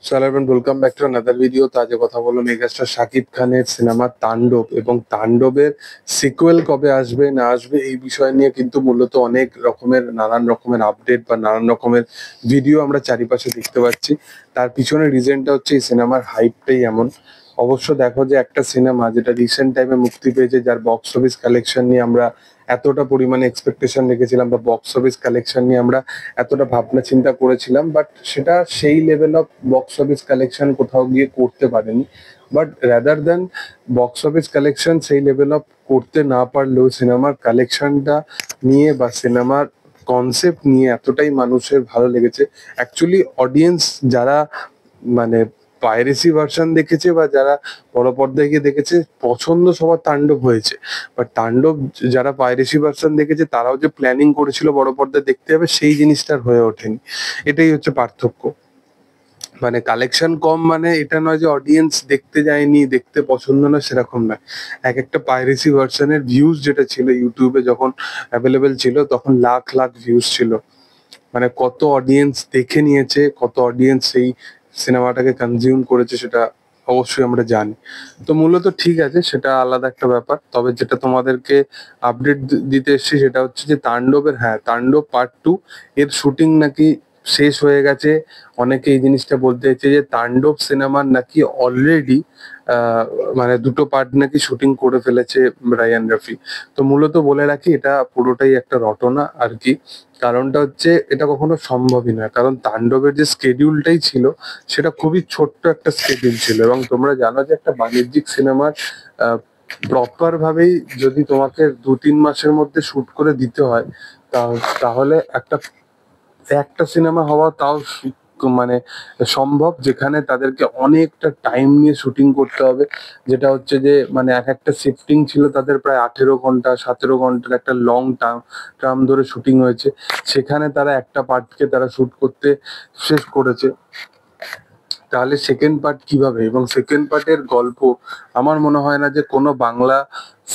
Hello everyone, welcome back to another video. তো আজকে কথা বলবো মেগাস্টার শাকিব খানের সিনেমা তাণ্ডব এবং তাণ্ডবের সিকুয়েল কবে আসবে না আসবে এই বিষয় নিয়ে কিন্তু মূলত অনেক রকমের নানান রকমের আপডেট বা নানান রকমের ভিডিও আমরা চারিপাশে দেখতে পাচ্ছি। তার পিছনে রিজনটা হচ্ছে এই সিনেমার হাইপটাই এমন। অবশ্য দেখো যে একটা সিনেমা যেটা রিসেন্ট টাইমে মুক্তি পেয়েছে, যার বক্স অফিস কালেকশন নিয়ে আমরা এতটা পরিমাণে এক্সপেকটেশন রেখেছিলাম বা বক্স অফিস কালেকশন নিয়ে আমরা এতটা ভাবনা চিন্তা করেছিলাম, বাট সেটা সেই level of box office collection কোথাও গিয়ে করতে পারেনি। But rather than box office collection সেই লেভেল অফ করতে না পারলেও সিনেমার কালেকশনটা নিয়ে বা সিনেমার কনসেপ্ট নিয়ে এতটাই মানুষের ভালো লেগেছে। অ্যাকচুয়ালি অডিয়েন্স যারা মানে পাইরেসি ভার্সন দেখেছে বা যারা বড় পর্দায় গিয়ে দেখেছে, পছন্দ সবার তাণ্ডব হয়েছে। বাট তাণ্ডব যারা পাইরেসি ভার্সন দেখেছে তারাও যে প্ল্যানিং করেছিল বড় পর্দায় দেখতে হবে, সেই জিনিসটার হয়ে ওঠেনি। এটাই হচ্ছে পার্থক্য। মানে কালেকশন কম মানে এটা নয় যে অডিয়েন্স দেখতে যায়নি, দেখতে পছন্দ না, সেরকম নয়। এক একটা পাইরেসি ভার্সনের ভিউজ যেটা ছিল ইউটিউবে যখন অ্যাভেলেবেল ছিল, তখন লাখ লাখ ভিউজ ছিল। মানে কত অডিয়েন্স দেখে নিয়েছে, কত অডিয়েন্স সেই সিনেমাটাকে কনজিউম করেছে, সেটা অবশ্যই আমরা জানি। তো মূলত ঠিক আছে, সেটা আলাদা একটা ব্যাপার। তবে যেটা তোমাদেরকে আপডেট দিতে এসেছি সেটা হচ্ছে যে তাণ্ডবের, হ্যাঁ, তাণ্ডব পার্ট 2 এর শুটিং নাকি শেষ হয়ে গেছে। অনেকে এই জিনিসটা বলতে চাইছে যে তাণ্ডব সিনেমার নাকি অলরেডি মানে দুটো পার্ট নাকি শুটিং করে ফেলেছে রায়ান রাফি। তো মূলত বলে রাখি, এটা পুরোটাই একটা রটনা আর কি। কারণটা হচ্ছে এটা কখনো সম্ভবই নয়, কারণ তাণ্ডবের যে স্কেডিউলটাই ছিল সেটা খুবই ছোট্ট একটা স্কেডিউল ছিল। এবং তোমরা জানো যে একটা বাণিজ্যিক সিনেমার প্রপার ভাবেই যদি তোমাকে 2-3 মাসের মধ্যে শুট করে দিতে হয়, তাহলে একটা একটা সিনেমা হওয়া তাও মানে সম্ভব, যেখানে তাদেরকে অনেকটা টাইম নিয়ে শুটিং করতে হবে। যেটা হচ্ছে যে মানে এক একটা শিফটিং ছিল তাদের প্রায় 18 ঘন্টা 17 ঘন্টার একটা লং টার্ম ধরে শুটিং হয়েছে। সেখানে তারা একটা পার্টকে তারা শুট করতে শেষ করেছে। তাহলে সেকেন্ড পার্ট কিভাবে, এবং সেকেন্ড পার্টের গল্প আমার মনে হয় না যে কোনো বাংলা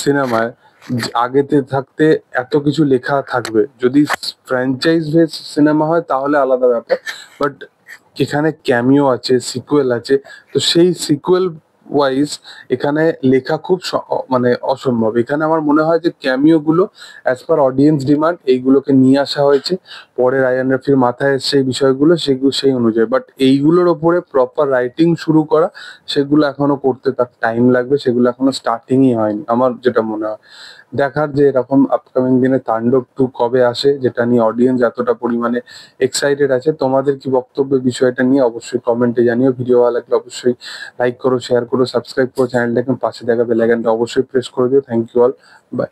সিনেমায় আগেতে থাকতে এত কিছু লেখা থাকবে। যদি ফ্র্যাঞ্চাইজ বেস সিনেমা হয় তাহলে আলাদা ব্যাপার, বাট এখানে ক্যামিও আছে, সিকুয়েল আছে। তো সেই সিকুয়েল ওয়াইজ এখানে লেখা খুব মানে অসম্ভব। এখানে আমার মনে হয় যে ক্যামিও গুলো অ্যাজ পার অডিয়েন্স ডিমান্ড এইগুলোকে নিয়ে আসা হয়েছে। পরে রায়ান রাফির মাথায় এসছে এই বিষয়গুলো, সেগুলো সেই অনুযায়ী। বাট এইগুলোর ওপরে প্রপার রাইটিং শুরু করা, সেগুলো এখনো করতে তার টাইম লাগবে। সেগুলো এখনো স্টার্টিংই হয়নি আমার যেটা মনে হয়। দেখার যে এরকম আপকামিং দিনে তাণ্ডব 2 কবে আসে, যেটা নিয়ে অডিয়েন্স এতটা পরিমাণে এক্সাইটেড আছে। তোমাদের কি বক্তব্য বিষয়টা নিয়ে অবশ্যই কমেন্টে জানিও। ভিডিও ভালো লাগলে অবশ্যই লাইক করো, শেয়ার করো, সাবস্ক্রাইব করো চ্যানেলটাকে, পাশে দেখা বেল আইকনটা অবশ্যই প্রেস করে দিও। Thank you all, by.